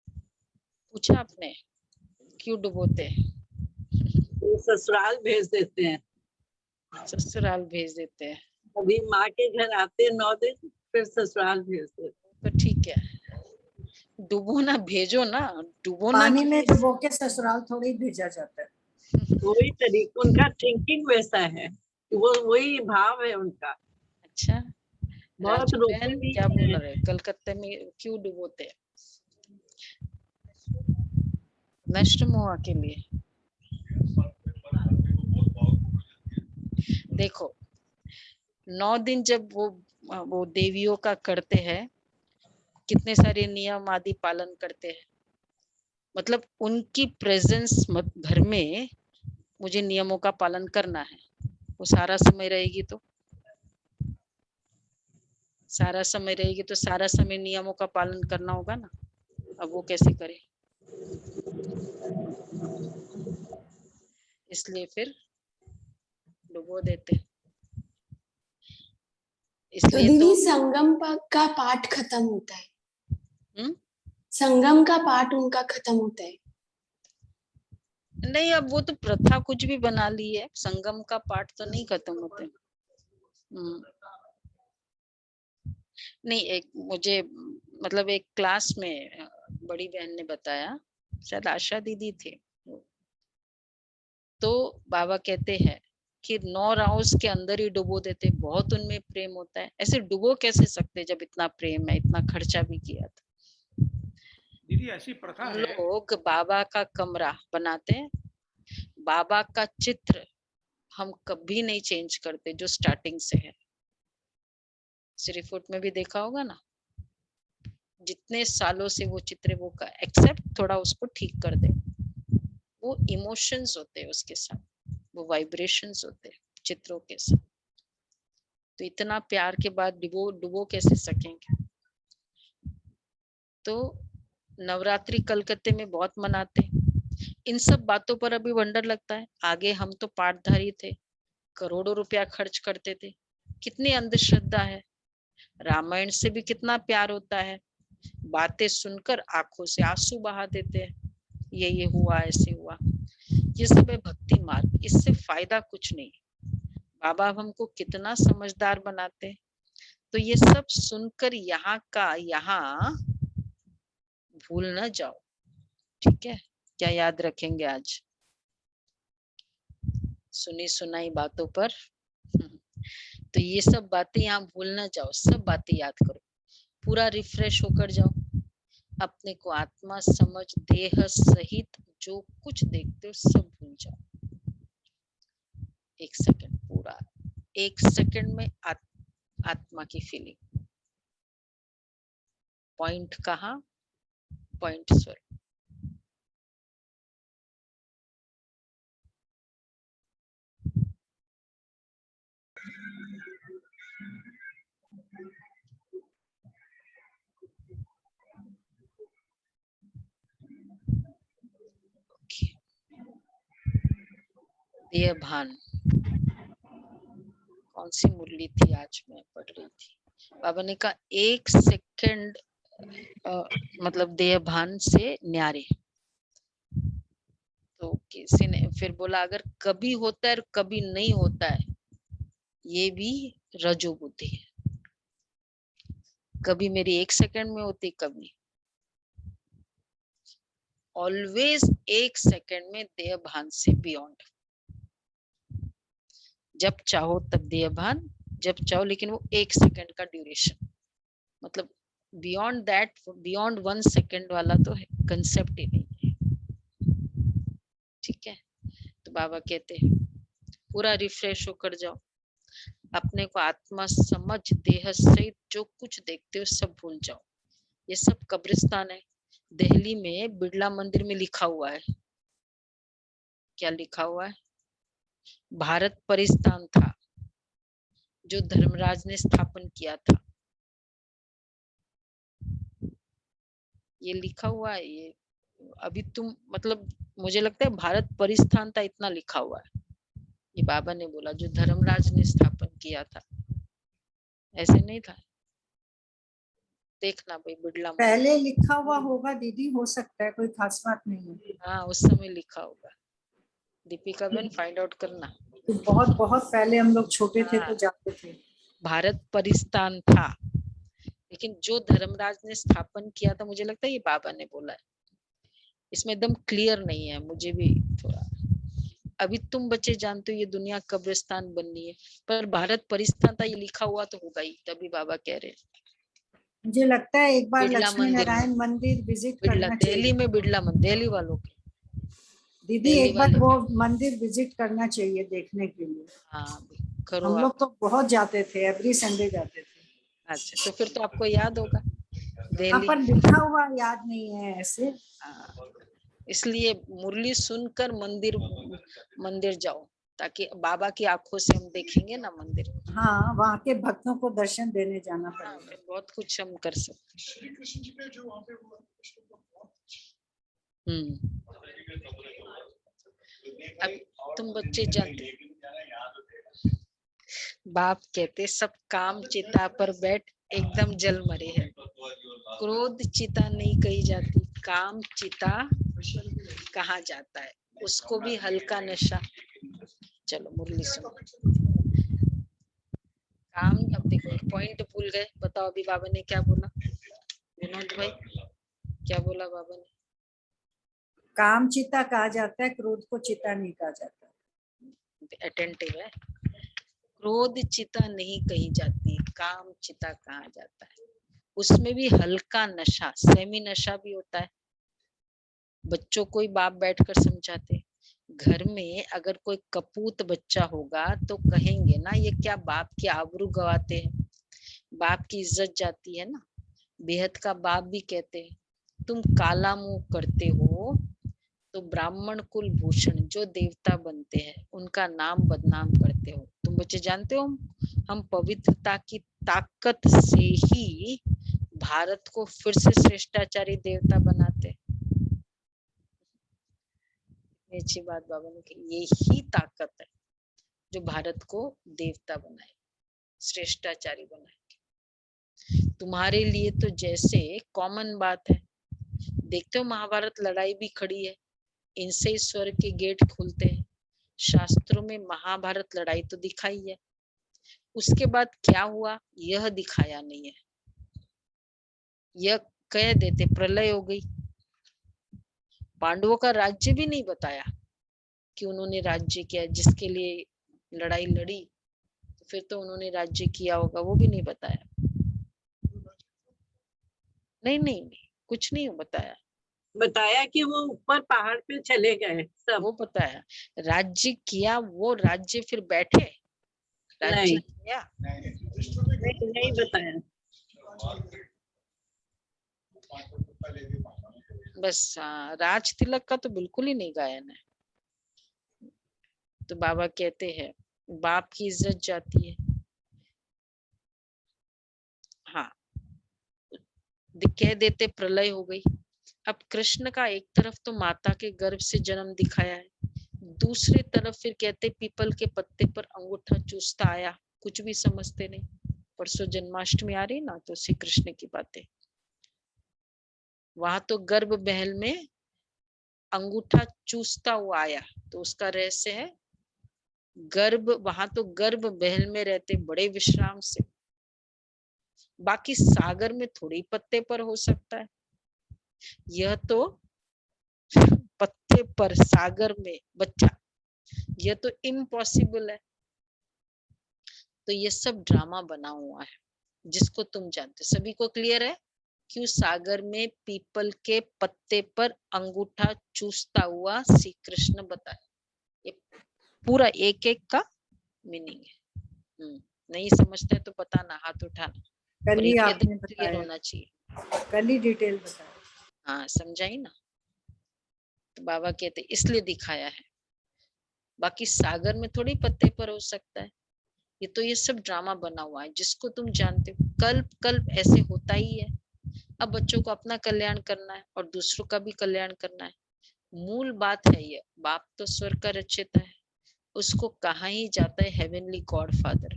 पूछा आपने क्यों डुबोते हैं? ससुराल भेज देते हैं। ससुराल भेज देते हैं। अभी माँ के घर आते 9 दिन, फिर ससुराल भेज देते। तो ठीक है, डुबो ना, भेजो ना, डुबो ना, पानी में डुबो के ससुराल थोड़ी भेजा जाता है। वही तरीका, उनका थिंकिंग वैसा है, वो वही भाव है उनका। अच्छा, बहुत राजू रोते बहन भी क्या बोल हैं। रहे हैं? कलकत्ते में क्यों डुबोते हैं? नष्ट मोहा के लिए। देखो 9 दिन जब वो देवियों का करते हैं, कितने सारे नियम आदि पालन करते हैं, मतलब उनकी प्रेजेंस घर में मुझे नियमों का पालन करना है। वो सारा समय रहेगी तो सारा समय नियमों का पालन करना होगा ना। अब वो कैसे करे? इसलिए फिर डुबो देते। तो इसलिए दीदी तो संगम का पाठ खत्म होता है। हम्म? संगम का पाठ उनका खत्म होता है। नहीं, अब वो तो प्रथा कुछ भी बना ली है, संगम का पाठ तो नहीं खत्म होते। नहीं, एक मुझे मतलब एक क्लास में बड़ी बहन ने बताया, शायद आशा दीदी थे, तो बाबा कहते हैं कि 9 राउंड्स के अंदर ही डुबो देते, बहुत उनमें प्रेम होता है। ऐसे डुबो कैसे सकते जब इतना प्रेम है, इतना खर्चा भी किया था। दीदी ऐसी प्रथा है, लोग बाबा का कमरा बनाते हैं, बाबा का चित्र हम कभी नहीं चेंज करते जो स्टार्टिंग से है। श्रीफुट में भी देखा होगा ना, जितने सालों से वो चित्र वो का एक्सेप्ट थोड़ा उसको ठीक कर दे, वो इमोशंस होते हैं उसके साथ, वो वाइब्रेशंस होते हैं चित्रों के साथ। तो इतना प्यार के बाद डुबो कैसे सकेंगे? तो नवरात्रि कलकत्ते में बहुत मनाते हैं। इन सब बातों पर अभी वंडर लगता है। आगे हम तो पाठधारी थे, करोड़ों रुपया खर्च करते थे, कितनी अंधश्रद्धा है। रामायण से भी कितना प्यार होता है, बातें सुनकर आंखों से आंसू बहा देते हैं, ये हुआ, ऐसे हुआ। ये सब है भक्ति मार्ग, इससे फायदा कुछ नहीं। बाबा हमको कितना समझदार बनाते हैं। तो ये सब सुनकर यहाँ का यहाँ भूल न जाओ, ठीक है? क्या याद रखेंगे आज सुनी सुनाई बातों पर? तो ये सब बातें यहाँ भूल न जाओ, सब बातें याद करो, पूरा रिफ्रेश होकर जाओ। अपने को आत्मा समझ, देह सहित जो कुछ देखते हो सब भूल जाओ। 1 सेकंड, पूरा 1 सेकंड में आत्मा की फीलिंग। पॉइंट कहाँ? पॉइंट स्वर। देह भान, कौन सी मुरली थी आज मैं पढ़ रही थी, बाबा ने कहा 1 सेकंड मतलब देह भान से न्यारे। तो किसी ने फिर बोला अगर कभी होता है और कभी नहीं होता है, ये भी रजो बुद्धि है। कभी मेरी 1 सेकंड में होती, कभी ऑलवेज 1 सेकंड में देह भान से बियॉन्ड। जब चाहो तब देह भान, जब चाहो, लेकिन वो 1 सेकंड का ड्यूरेशन, मतलब बियॉन्ड दैट, बियॉन्ड 1 सेकंड वाला तो है कंसेप्ट ही नहीं है, ठीक है? तो बाबा कहते हैं पूरा रिफ्रेश होकर जाओ, अपने को आत्मा समझ, देह सहित जो कुछ देखते हो सब भूल जाओ। ये सब कब्रिस्तान है। दिल्ली में बिड़ला मंदिर में लिखा हुआ है, क्या लिखा हुआ है? भारत परिस्थान था जो धर्मराज ने स्थापन किया था, ये लिखा हुआ है। ये अभी तुम मतलब मुझे लगता है भारत परिस्थान था, इतना लिखा हुआ है। ये बाबा ने बोला जो धर्मराज ने स्थापन किया था, ऐसे नहीं था। देखना भाई बिड़ला पहले लिखा हुआ होगा दीदी, हो सकता है, कोई खास बात नहीं है। हाँ उस समय लिखा होगा। दीपिका बहन फाइंड आउट करना। तो बहुत बहुत पहले हम लोग छोटे थे तो हाँ। जाते थे। भारत परिस्थान था, लेकिन जो धर्मराज ने स्थापन किया था, मुझे लगता है ये बाबा ने बोला है। इसमें एकदम क्लियर नहीं है, मुझे भी थोड़ा अभी तुम बच्चे जानते हो ये दुनिया कब्रिस्तान बननी है, पर भारत परिस्तान था ये लिखा हुआ तो होगा ही, तभी बाबा कह रहे हैं मुझे लगता है एक बार बिड़ला लक्ष्मी मंदिर में, नारायण मंदिर विजिट बिड़ला करना दिल्ली चाहिए। में, बिड़ला मंदिर दिल्ली वालों के, दीदी दिल्ली एक बार वाले, वो मंदिर विजिट करना चाहिए देखने के लिए। हाँ करो हम आप। लोग तो बहुत जाते थे, एवरी संडे जाते थे। अच्छा तो फिर तो आपको याद होगा हाँ, दिल्ली। पर लिखा हुआ याद नहीं है ऐसे। हाँ, इसलिए मुरली सुनकर मंदिर मंदिर जाओ, ताकि बाबा की आंखों से हम देखेंगे ना मंदिर। हाँ, वहाँ के भक्तों को दर्शन देने जाना हाँ, पड़ेगा। फिर बहुत कुछ हम कर सकते श्री कृष्ण जी ने जो वहाँ पे हुआ, कृष्ण को बहुत हैं। अब तुम बच्चे जानते, बाप कहते सब काम चिता पर बैठ एकदम जल मरे हैं। क्रोध चिता नहीं कही जाती, काम चिता कहा जाता है, उसको भी हल्का नशा। चलो मुरली सुनो। काम, अब देखो एक पॉइंट भूल गए, बताओ अभी बाबा ने क्या बोला? विनोद भाई क्या बोला बाबा ने? काम चिता कहा जाता है, क्रोध को चिता नहीं कहा जाता। अटेंटिव है। क्रोध चिता नहीं कही जाती, काम चिता कहा जाता है। उसमें भी हल्का नशा, सेमी नशा भी होता है। बच्चों को ही बाप बैठकर समझाते, घर में अगर कोई कपूत बच्चा होगा तो कहेंगे ना ये क्या बाप की आबरू गवाते हैं, बाप की इज्जत जाती है ना। बेहद का बाप भी कहते हैं तुम काला मुंह करते हो तो ब्राह्मण कुल भूषण जो देवता बनते हैं उनका नाम बदनाम करते हो। तुम बच्चे जानते हो हम पवित्रता की ताकत से ही भारत को फिर से श्रेष्ठाचारी देवता बनाते हैं। अच्छी बात बाबा ने कही, ये ही ताकत है जो भारत को देवता बनाए, श्रेष्ठाचारी बनाए। तुम्हारे लिए तो जैसे कॉमन बात है, देखते हो महाभारत लड़ाई भी खड़ी है, इनसे ही स्वर्ग के गेट खुलते हैं। शास्त्रों में महाभारत लड़ाई तो दिखाई है, उसके बाद क्या हुआ यह दिखाया नहीं है। यह कह देते प्रलय हो गई, पांडवों का राज्य भी नहीं बताया कि उन्होंने राज्य किया, जिसके लिए लड़ाई लड़ी तो फिर तो उन्होंने राज्य किया होगा, वो भी नहीं बताया। नहीं नहीं नहीं, कुछ नहीं बताया। बताया कि वो ऊपर पहाड़ पे चले गए सब। वो बताया राज्य किया, वो राज्य फिर बैठे राज्य नहीं। किया नहीं बताया। बस राज तिलक का तो बिल्कुल ही नहीं गायन है। तो बाबा कहते हैं बाप की इज्जत जाती है। हाँ, कह देते प्रलय हो गई। अब कृष्ण का एक तरफ तो माता के गर्भ से जन्म दिखाया है, दूसरी तरफ फिर कहते पीपल के पत्ते पर अंगूठा चूसता आया, कुछ भी समझते नहीं। परसों जन्माष्टमी आ रही ना, तो श्री कृष्ण की बातें, वहां तो गर्भ महल में अंगूठा चूसता हुआ आया, तो उसका रहस्य है गर्भ, वहां तो गर्भ महल में रहते बड़े विश्राम से, बाकी सागर में थोड़ी पत्ते पर हो सकता है। यह तो पत्ते पर सागर में बच्चा, यह तो इम्पॉसिबल है। तो ये सब ड्रामा बना हुआ है जिसको तुम जानते, सभी को क्लियर है क्यों सागर में पीपल के पत्ते पर अंगूठा चूसता हुआ श्री कृष्ण बताया। ये पूरा एक एक का मीनिंग है। नहीं समझते तो बताना, हाथ उठाना, कल और ही एक आपने क्लियर बताया, होना चाहिए। कल ही डिटेल बताया। हाँ समझाई ना। तो बाबा कहते इसलिए दिखाया है, बाकी सागर में थोड़ी पत्ते पर हो सकता है। ये तो ये सब ड्रामा बना हुआ है जिसको तुम जानते हो, कल्प कल्प ऐसे होता ही है। अब बच्चों को अपना कल्याण करना है और दूसरों का भी कल्याण करना है। मूल बात है ये, बाप तो स्वर्ग का रचयिता है, उसको कहा ही जाता है हेवनली गॉड फादर।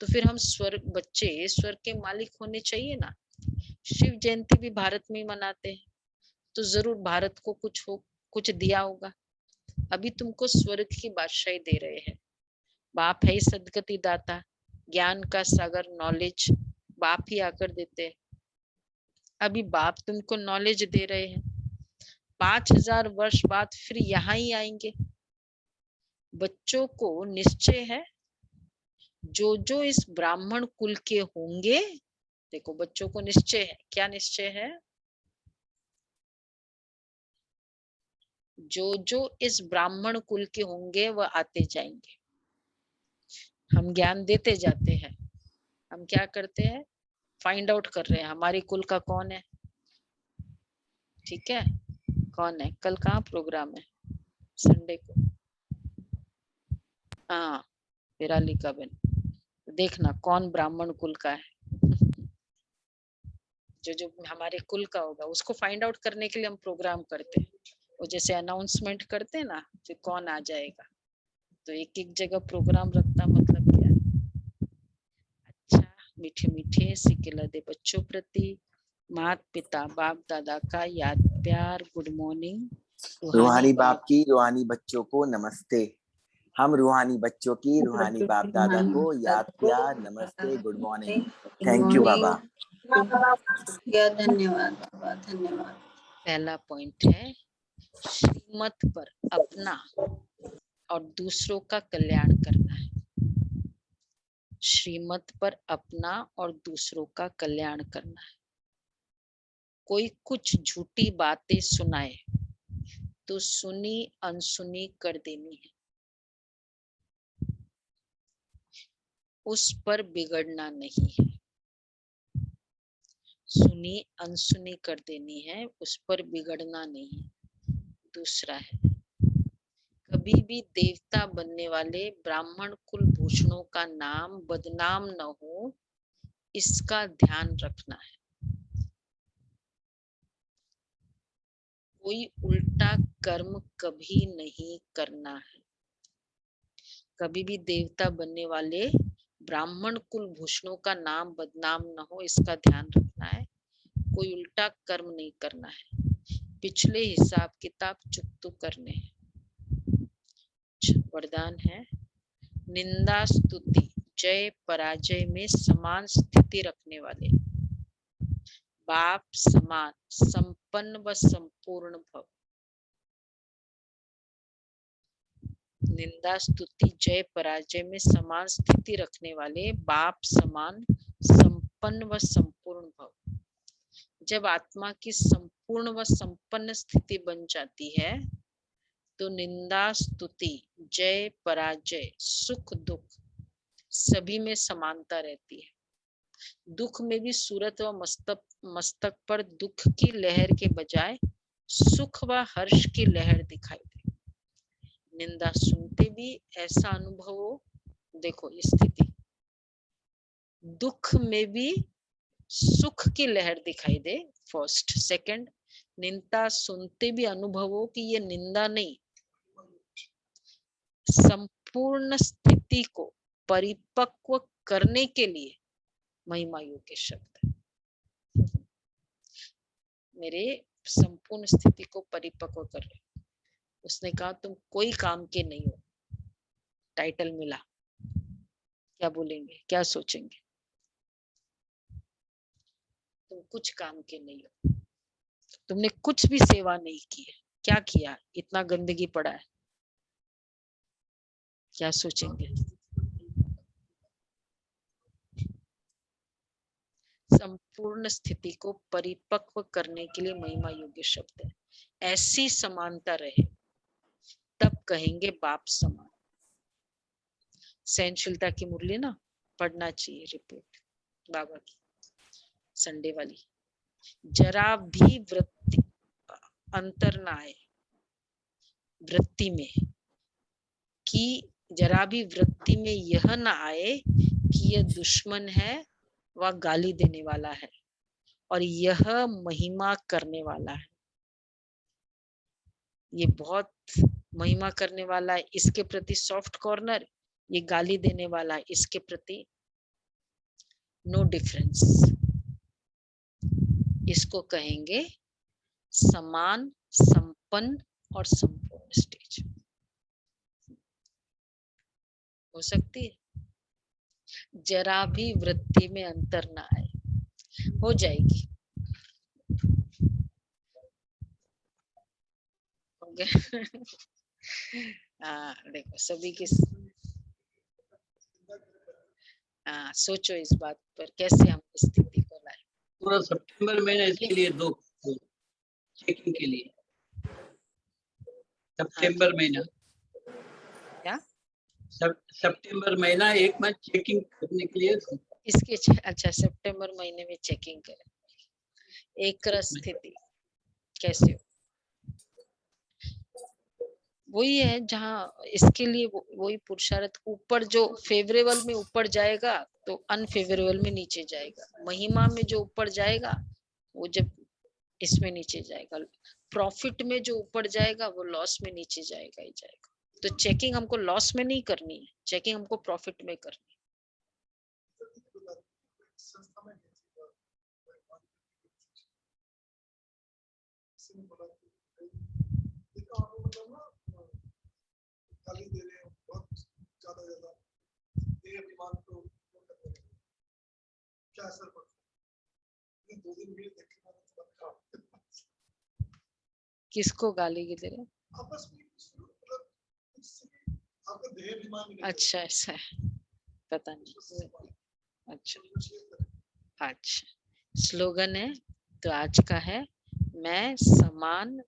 तो फिर हम स्वर्ग बच्चे स्वर्ग के मालिक होने चाहिए ना। शिव जयंती भी भारत में ही मनाते हैं, तो जरूर भारत को कुछ दिया होगा। अभी तुमको स्वर्ग की बादशाही दे रहे हैं, बाप है सदगति दाता, ज्ञान का सागर, नॉलेज बाप ही आकर देते हैं। अभी बाप तुमको नॉलेज दे रहे हैं, 5000 वर्ष बाद फिर यहाँ ही आएंगे, बच्चों को निश्चय है जो जो इस ब्राह्मण कुल के होंगे। देखो बच्चों को निश्चय है, क्या निश्चय है? जो जो इस ब्राह्मण कुल के होंगे वह आते जाएंगे। हम ज्ञान देते जाते हैं, हम क्या करते हैं? फाइंड आउट कर रहे हैं हमारी कुल का कौन है। ठीक है, कौन है? कल कहाँ प्रोग्राम है? संडे को। हाँ, विराली का बन, देखना कौन ब्राह्मण कुल का है। जो जो हमारे कुल का होगा उसको फाइंड आउट करने के लिए हम प्रोग्राम करते हैं। वो जैसे अनाउंसमेंट करते हैं ना कि कौन आ जाएगा, तो एक एक जगह प्रोग्राम रखना मतलब क्या है? अच्छा, मीठे मीठे सिकेला दे बच्चों प्रति माता पिता बाप दादा का याद प्यार गुड मॉर्निंग। रूहानी बाप की रूहानी बच्चों को नमस्ते। हम रूहानी बच्चों की रूहानी बाप दादा को याद प्यार नमस्ते गुड मॉर्निंग। थैंक यू बाबा। धन्यवाद बाबा, धन्यवाद। पहला पॉइंट है श्रीमत पर अपना और दूसरों का कल्याण करना है। श्रीमत पर अपना और दूसरों का कल्याण करना है। कोई कुछ झूठी बातें सुनाए तो सुनी अनसुनी कर देनी है, उस पर बिगड़ना नहीं है। सुनी अनसुनी कर देनी है, उस पर बिगड़ना नहीं है। दूसरा है कभी भी देवता बनने वाले ब्राह्मण कुल भूषणों का नाम बदनाम न हो, इसका ध्यान रखना है। कोई उल्टा कर्म कभी नहीं करना है। कभी भी देवता बनने वाले ब्राह्मण कुल भूषणों का नाम बदनाम न हो, इसका ध्यान रखना है। कोई उल्टा कर्म नहीं करना है। पिछले हिसाब किताब चुकतू करने हैं। वरदान है निंदा स्तुति जय पराजय में समान स्थिति रखने वाले, बाप समान संपन्न व संपूर्ण भव। निंदा स्तुति जय पराजय में समान स्थिति रखने वाले, बाप समान संपन्न व संपूर्ण भव। जब आत्मा की संपूर्ण व संपन्न स्थिति बन जाती है तो निंदा स्तुति जय पराजय सुख दुख सभी में समानता रहती है। दुख में भी सूरत व मस्तक पर दुख की लहर के बजाय सुख व हर्ष की लहर दिखाई दे। निंदा सुनते भी ऐसा अनुभव हो। देखो स्थिति, दुख में भी सुख की लहर दिखाई दे फर्स्ट। सेकंड, निंदा सुनते भी अनुभव हो कि ये निंदा नहीं, संपूर्ण स्थिति को परिपक्व करने के लिए महिमा योग्य शब्द है। मेरे संपूर्ण स्थिति को परिपक्व कर रहे। उसने कहा तुम कोई काम के नहीं हो। टाइटल मिला, क्या बोलेंगे, क्या सोचेंगे? तुम कुछ काम के नहीं हो, तुमने कुछ भी सेवा नहीं की है। क्या किया? इतना गंदगी पड़ा है। क्या सोचेंगे? संपूर्ण स्थिति को परिपक्व करने के लिए महिमा योग्य शब्द है। ऐसी समानता रहे तब कहेंगे बाप समान। सहनशीलता की मुरली ना पढ़ना चाहिए, रिपोर्ट बाबा की संडे वाली। जरा भी वृत्ति अंतर ना आए वृत्ति में, कि जरा भी वृत्ति में यह ना आए कि यह दुश्मन है वह गाली देने वाला है और यह महिमा करने वाला है। ये बहुत महिमा करने वाला है, इसके प्रति सॉफ्ट कॉर्नर, ये गाली देने वाला है, इसके प्रति नो डिफरेंस। इसको कहेंगे समान संपन्न और संपूर्ण स्टेज। हो सकती है जरा भी वृत्ति में अंतर ना आए, हो जाएगी। हो गया? हाँ देखो सभी की हाँ सोचो इस बात पर कैसे हम इस स्थिति को लाए। पूरा सितंबर महीना इसके लिए दो चेकिंग के लिए। सितंबर महीना क्या सितंबर महीना एक मंथ चेकिंग करने के लिए। इसके अच्छा सितंबर महीने में चेकिंग करें एक रस स्थिति कैसे हो। वही है जहाँ इसके लिए वही पुरुषार्थ ऊपर जो फेवरेबल में ऊपर जाएगा तो अनफेवरेबल में नीचे जाएगा। महिमा में जो ऊपर जाएगा वो जब इसमें नीचे जाएगा। प्रॉफिट में जो ऊपर जाएगा वो लॉस में नीचे जाएगा ही जाएगा। तो चेकिंग हमको लॉस में नहीं करनी है, चेकिंग हमको प्रॉफिट में करनी है। गाली दे रहे हैं बहुत ज्यादा ये अभिमान को क्या असर पड़ता है? 2 दिन भी देखने किसको गाली दे रहे हैं? आपस में मतलब आपका देह अभिमान। अच्छा ऐसा है पता नहीं। अच्छा स्लोगन है तो आज का है मैं समान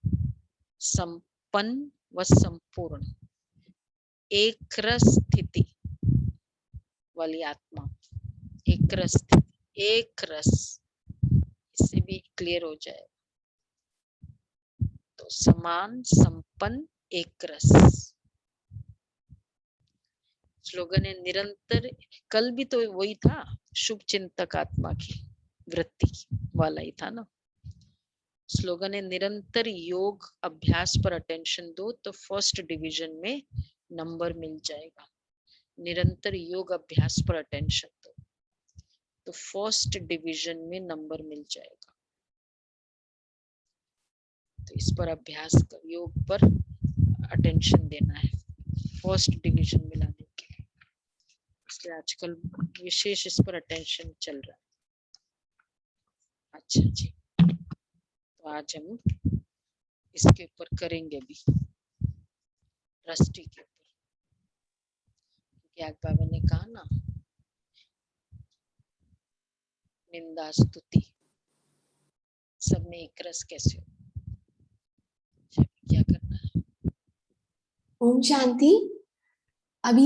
संपन्न व संपूर्ण एक रस स्थिति वाली आत्मा। एक रस स्थिति एक रस, इससे भी क्लियर हो जाए तो समान संपन्न एक रस। स्लोगन है निरंतर। कल भी तो वही था शुभ चिंतक आत्मा की वृत्ति वाला ही था ना। स्लोगन है निरंतर योग अभ्यास पर अटेंशन दो तो फर्स्ट डिवीजन में नंबर मिल जाएगा। निरंतर योग अभ्यास पर अटेंशन दो तो फर्स्ट डिवीजन में नंबर मिल जाएगा। तो इस पर अभ्यास कर, योग पर अटेंशन देना है फर्स्ट डिवीजन में लाने के लिए। इसलिए आजकल विशेष इस पर अटेंशन चल रहा है। अच्छा जी, तो आज हम इसके ऊपर करेंगे भी दृष्टि के ऊपर, क्योंकि आज बाबा ने कहा ना निंदा स्तुति सब में एक रस कैसे हो। क्या करना है? ओम शांति। अभी